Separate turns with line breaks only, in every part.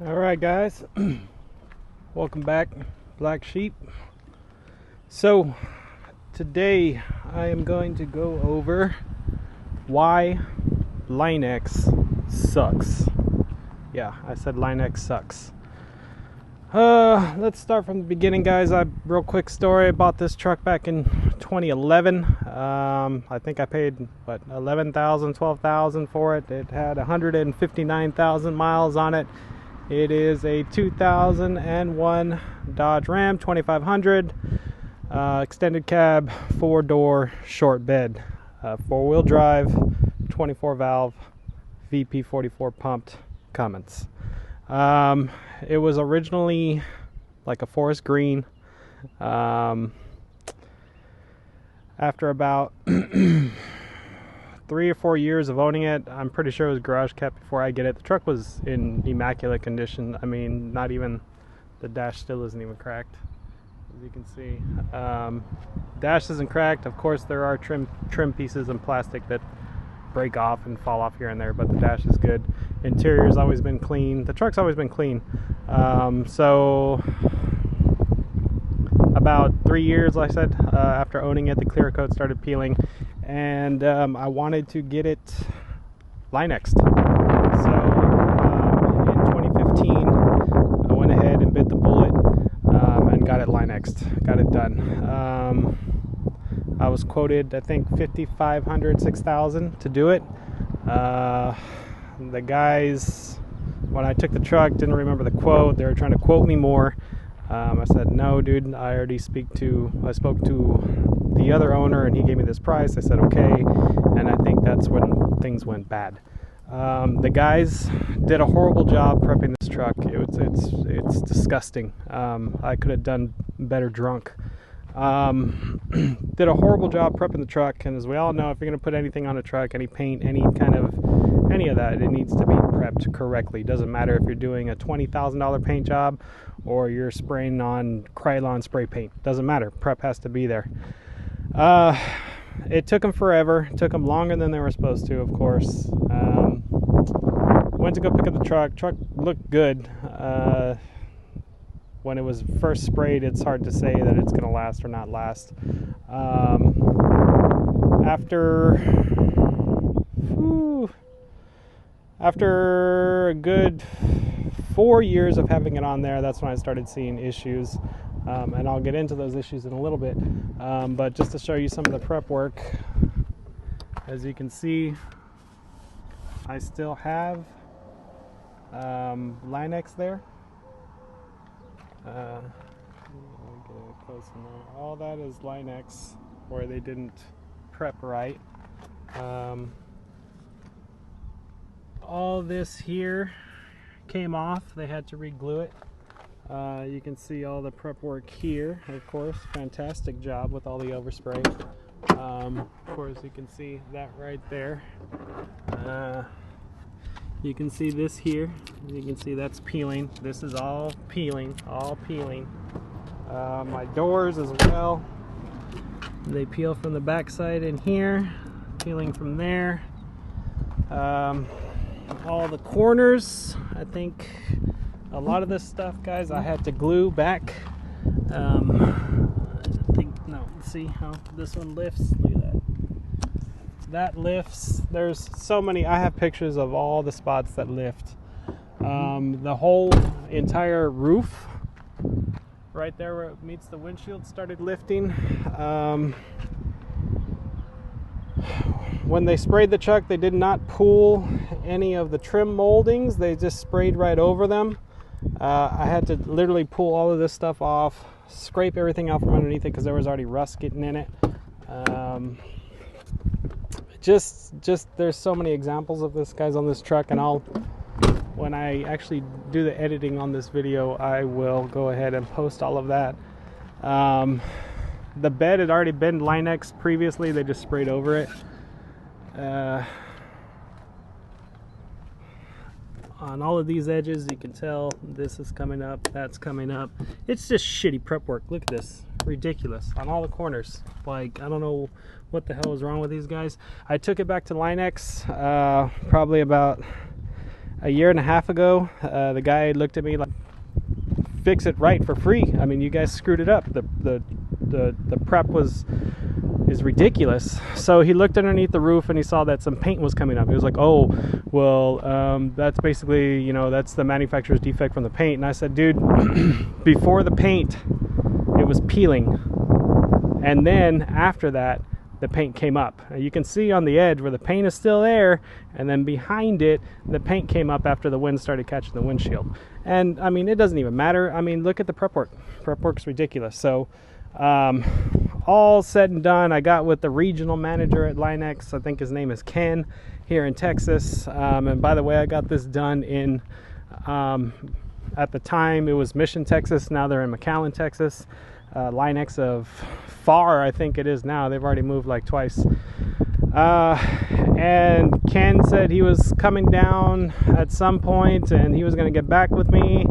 Alright guys, welcome back, Black Sheep. So today I am going to go over why Line-X sucks. Yeah, I said Line-X sucks. Let's start from the beginning, guys. Real quick story. I bought this truck back in 2011. I think I paid $11,000, $12,000 for it. It had 159,000 miles on it. It is a 2001 Dodge Ram 2500, extended cab, 4-door, short bed, 4-wheel drive, 24 valve, VP44 pumped Cummins. It was originally like a forest green. After about 3 or 4 years of owning it, I'm pretty sure it was garage kept before I get it. The truck was in immaculate condition. I mean, not even the dash still isn't even cracked, as you can see. Dash isn't cracked. Of course, there are trim pieces in plastic that break off and fall off here and there, but the dash is good. Interior's always been clean. The truck's always been clean. So about 3 years, like I said, after owning it, the clear coat started peeling, and I wanted to get it Line-X'd. So in 2015, I went ahead and bit the bullet and got it Line-X'd, got it done. I was quoted, I think, $5,500, $6,000 to do it. The guys, when I took the truck, didn't remember the quote. They were trying to quote me more. I said, no, dude, I spoke to the other owner, and he gave me this price. I said, okay, and I think that's when things went bad. The guys did a horrible job prepping this truck. It's disgusting. I could have done better drunk. Did a horrible job prepping the truck, and as we all know, if you're going to put anything on a truck, any paint, any of that, it needs to be prepped correctly. Doesn't matter if you're doing a $20,000 paint job or you're spraying on Krylon spray paint. Doesn't matter. Prep has to be there. It took them forever. It took them longer than they were supposed to, of course. Went to go pick up the truck. Truck looked good. When it was first sprayed, it's hard to say that it's going to last or not last. After a good 4 years of having it on there, that's when I started seeing issues. And I'll get into those issues in a little bit. But just to show you some of the prep work, as you can see, I still have Line-X there. Let me get it close in there. All that is Line-X where they didn't prep right. All this here came off. They had to re-glue it. You can see all the prep work here, of course. Fantastic job with all the overspray. Of course, you can see that right there. You can see this here. You can see that's peeling. This is all peeling, all peeling. My doors as well. They peel from the back side in here, peeling from there. All the corners, I think a lot of this stuff, guys, I had to glue back. See how this one lifts? Look at that. That lifts. There's so many. I have pictures of all the spots that lift. The whole entire roof right there where it meets the windshield started lifting. When they sprayed the truck, they did not pull any of the trim moldings. They just sprayed right over them. I had to literally pull all of this stuff off, scrape everything out from underneath it because there was already rust getting in it. Just there's so many examples of this, guys, on this truck, and when I actually do the editing on this video, I will go ahead and post all of that. The bed had already been Line-X previously. They just sprayed over it. On all of these edges, you can tell this is coming up, that's coming up. It's just shitty prep work. Look at this. Ridiculous. On all the corners. Like, I don't know what the hell is wrong with these guys. I took it back to Line-X probably about a year and a half ago, the guy looked at me like, fix it right for free. I mean, you guys screwed it up. The prep is ridiculous. So he looked underneath the roof and he saw that some paint was coming up. He was like, oh, well, that's basically, you know, that's the manufacturer's defect from the paint. And I said, dude, before the paint, it was peeling. And then after that, the paint came up. You can see on the edge where the paint is still there, and then behind it, the paint came up after the wind started catching the windshield. And I mean, it doesn't even matter. I mean, look at the prep work. Prep work's ridiculous. So, all said and done, I got with the regional manager at Line-X. I think his name is Ken, here in Texas. And by the way, I got this done in, at the time it was Mission, Texas. Now they're in McAllen, Texas. Line-X of Far, I think it is now. They've already moved like twice. And Ken said he was coming down at some point and he was going to get back with me.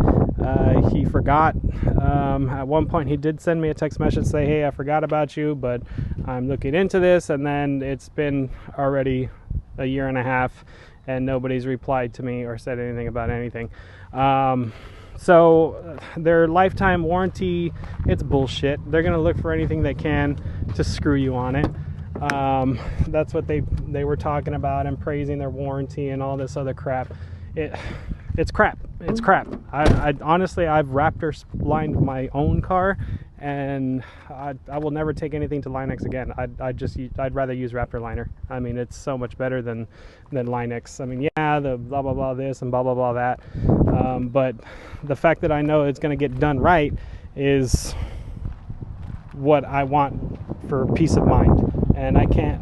He forgot. At one point he did send me a text message say, hey, I forgot about you, but I'm looking into this. And then it's been already a year and a half and nobody's replied to me or said anything about anything. So their lifetime warranty, it's bullshit. They're going to look for anything they can to screw you on it. That's what they were talking about and praising their warranty and all this other crap. It's crap. It's crap. I honestly, I've Raptor lined my own car, and I will never take anything to Line-X again. I'd rather use Raptor liner. I mean, it's so much better than Line-X. I mean, yeah, the blah blah blah this and blah blah blah that, but the fact that I know it's going to get done right is what I want for peace of mind. And I can't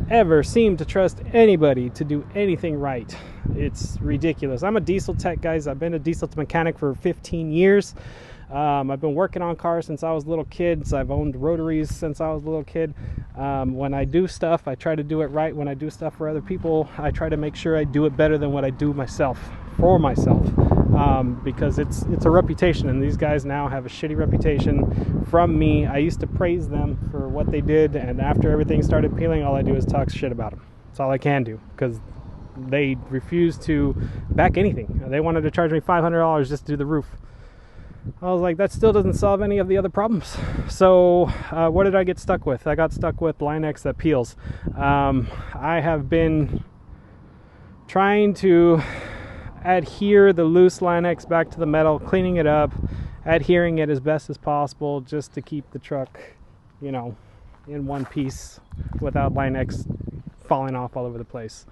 ever seem to trust anybody to do anything right. It's ridiculous. I'm a diesel tech, guys. I've been a diesel mechanic for 15 years. I've been working on cars since I was a little kid. So I've owned rotaries since I was a little kid. When I do stuff, I try to do it right. When I do stuff for other people, I try to make sure I do it better than what I do myself, for myself. Because it's a reputation, and these guys now have a shitty reputation from me. I used to praise them for what they did, and after everything started peeling, all I do is talk shit about them. That's all I can do, because they refuse to back anything. They wanted to charge me $500 just to do the roof. I was like, that still doesn't solve any of the other problems. So what did I get stuck with? I got stuck with Line-X that peels. I have been trying to adhere the loose Line-X back to the metal, cleaning it up, adhering it as best as possible just to keep the truck, you know, in one piece without Line-X falling off all over the place.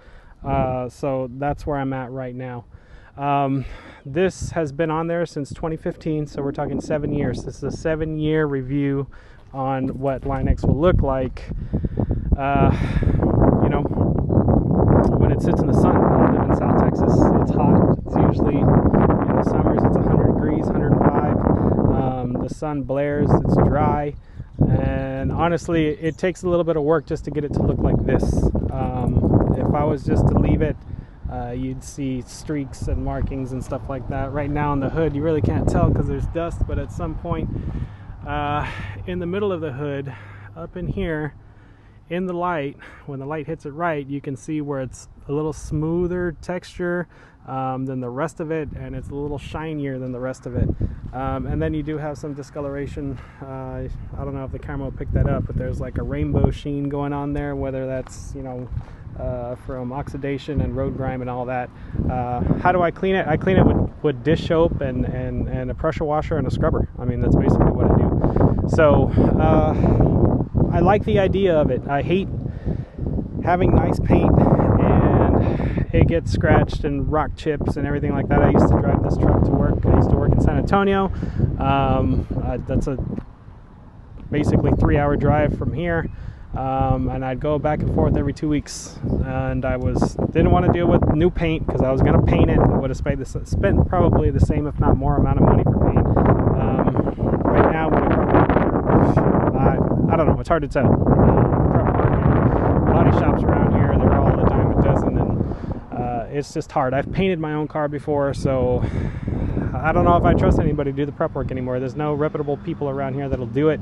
So that's where I'm at right now. This has been on there since 2015, so we're talking 7 years. This is a 7-year review on what Line-X will look like, you know, when it sits in the sun. I live in South Texas. It's hot. It's usually, in the summers, it's 100 degrees, 105. The sun blares. It's dry. And honestly, it takes a little bit of work just to get it to look like this. If I was just to leave it, you'd see streaks and markings and stuff like that. Right now on the hood, you really can't tell because there's dust, but at some point in the middle of the hood, up in here, in the light, when the light hits it right, you can see where it's a little smoother texture than the rest of it, and it's a little shinier than the rest of it. And then you do have some discoloration. I don't know if the camera will pick that up, but there's like a rainbow sheen going on there, whether that's, you know, from oxidation and road grime and all that. How do I clean it? I clean it with dish soap and a pressure washer and a scrubber. I mean, that's basically what I do. So I like the idea of it. I hate having nice paint and it gets scratched and rock chips and everything like that. I used to drive this truck to work. I used to work in San Antonio. That's a basically 3-hour drive from here. And I'd go back and forth every 2 weeks, and I didn't want to deal with new paint because I was going to paint it. I would have spent probably the same, if not more, amount of money for paint. Right now, I don't know. It's hard to tell. Prep market, body shops around here, they're all a dime a dozen, and it's just hard. I've painted my own car before, so I don't know if I trust anybody to do the prep work anymore. There's no reputable people around here that'll do it.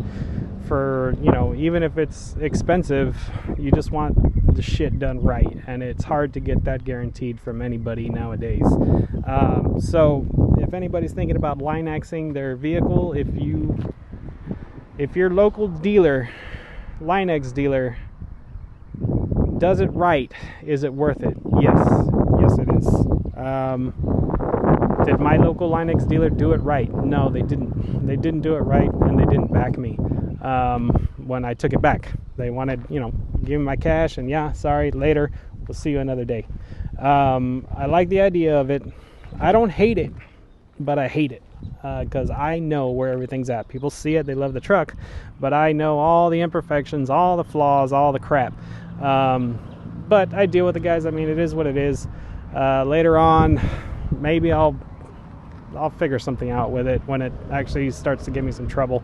For, you know, even if it's expensive, you just want the shit done right, and it's hard to get that guaranteed from anybody nowadays. So if anybody's thinking about Line-Xing their vehicle, if your local dealer, Line-X dealer, does it right, is it worth it? Yes it is. Did my local Line-X dealer do it right? No, they didn't do it right, and they didn't back me when I took it back. They wanted, give me my cash, and yeah, sorry, later, we'll see you another day. I like the idea of it. I don't hate it, but I hate it because I know where everything's at. People see it, they love the truck, but I know all the imperfections, all the flaws, all the crap. But I deal with the guys. I mean, it is what it is. Later on, maybe I'll figure something out with it when it actually starts to give me some trouble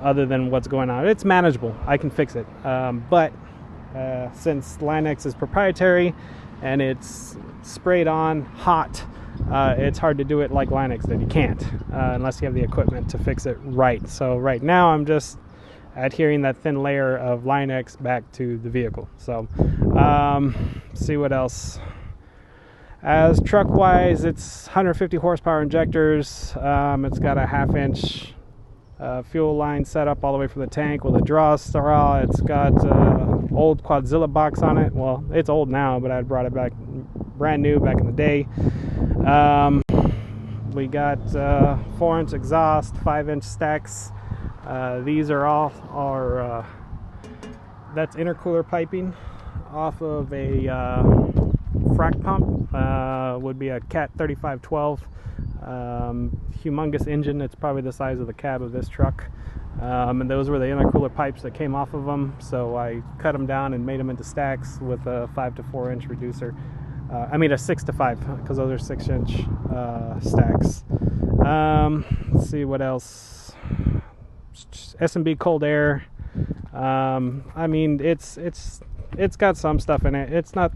other than what's going on. It's manageable. I can fix it. But since Line-X is proprietary and it's sprayed on hot, it's hard to do it like Line-X did. You can't unless you have the equipment to fix it right. So right now I'm just adhering that thin layer of Line-X back to the vehicle. So see what else. As truck wise, it's 150 horsepower injectors. It's got a 1/2-inch fuel line set up all the way from the tank with a draw straw. It's got old Quadzilla box on it. Well, it's old now, but I brought it back brand new back in the day. We got 4-inch exhaust, 5-inch stacks. These are all that's intercooler piping off of a frac pump. Would be a Cat 3512. Humongous engine. It's probably the size of the cab of this truck. And those were the intercooler pipes that came off of them. So I cut them down and made them into stacks with a 5 to 4 inch reducer. A 6 to 5 because those are 6-inch stacks. Let's see what else. S&B cold air. It's got some stuff in it. It's not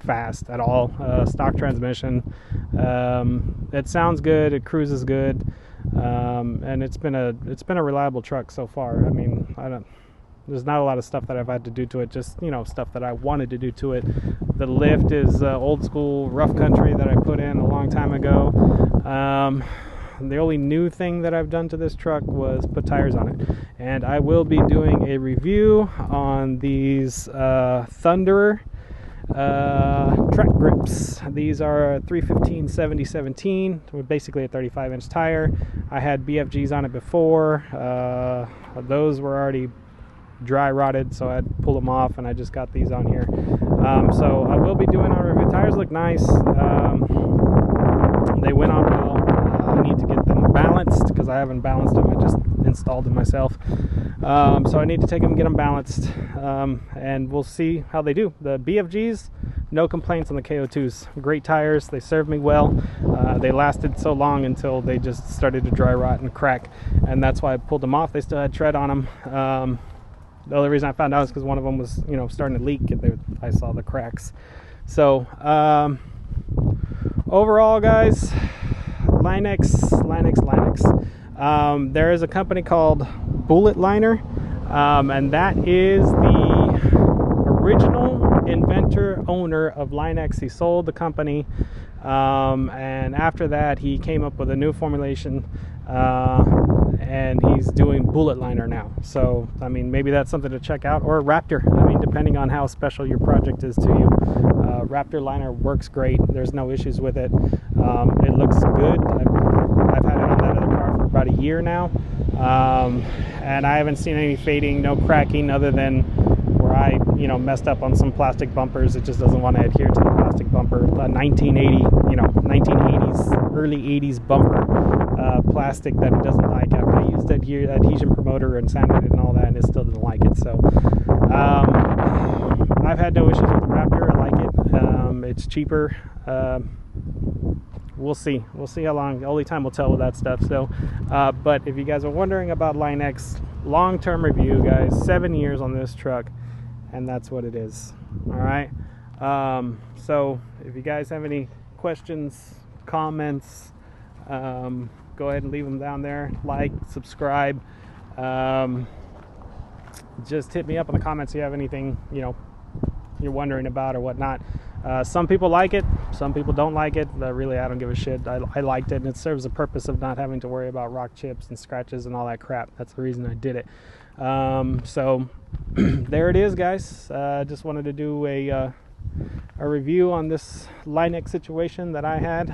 fast at all. Stock transmission. It sounds good. It cruises good, and it's been a reliable truck so far. There's not a lot of stuff that I've had to do to it. Just stuff that I wanted to do to it. The lift is old school rough country that I put in a long time ago. The only new thing that I've done to this truck was put tires on it, and I will be doing a review on these Thunderer track grips. These are 315 7017 with basically a 35-inch tire. I had BFGs on it before. Those were already dry rotted, so I had to pull them off, and I just got these on here. So I will be doing our review. Tires look nice. They went on well. I need to get them balanced because I haven't balanced them. I just installed them myself. So I need to take them and get them balanced, and we'll see how they do. The BFGs, no complaints on the KO2s. Great tires. They served me well. They lasted so long until they just started to dry rot and crack, and that's why I pulled them off. They still had tread on them. The only reason I found out is because one of them was, starting to leak. I saw the cracks. So overall, guys, Line-X. There is a company called Bullet Liner, and that is the original inventor owner of Line-X. He sold the company, and after that he came up with a new formulation, and he's doing Bullet Liner now. So maybe that's something to check out, or Raptor, depending on how special your project is to you. Raptor Liner works great. There's no issues with it. It looks good. I've had it on that other car for about a year now, and I haven't seen any fading, no cracking, other than where I messed up on some plastic bumpers. It just doesn't want to adhere to the plastic bumper. 1980s, early 80s bumper plastic that it doesn't like. I used that adhesion promoter and sanded it and all that, and it still didn't like it. So I've had no issues with the Raptor. I like it. It's cheaper. We'll see how long. Only time will tell with that stuff. So but if you guys are wondering about Line-X, long-term review, guys, 7 years on this truck, and that's what it is. All right. So if you guys have any questions, comments, go ahead and leave them down there. Like, subscribe. Just hit me up in the comments if you have anything, you're wondering about or whatnot. Some people like it, some people don't like it. Really, I don't give a shit. I liked it, and it serves the purpose of not having to worry about rock chips and scratches and all that crap. That's the reason I did it. So there it is, guys. Just wanted to do a review on this Line-X situation that I had.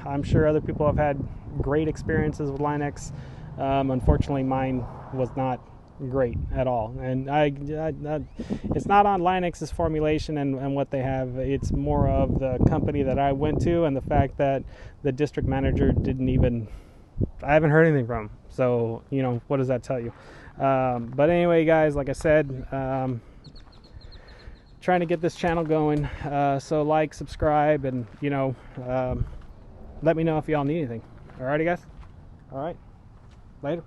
I'm sure other people have had great experiences with Line-X. Unfortunately, mine was not great at all, and it's not on Line-X's formulation and what they have. It's more of the company that I went to and the fact that the district manager I haven't heard anything from him. So, you know, what does that tell you? But anyway, guys, like I said, trying to get this channel going, so like, subscribe, and, you know, let me know if y'all need anything. Alrighty, guys. All right, later.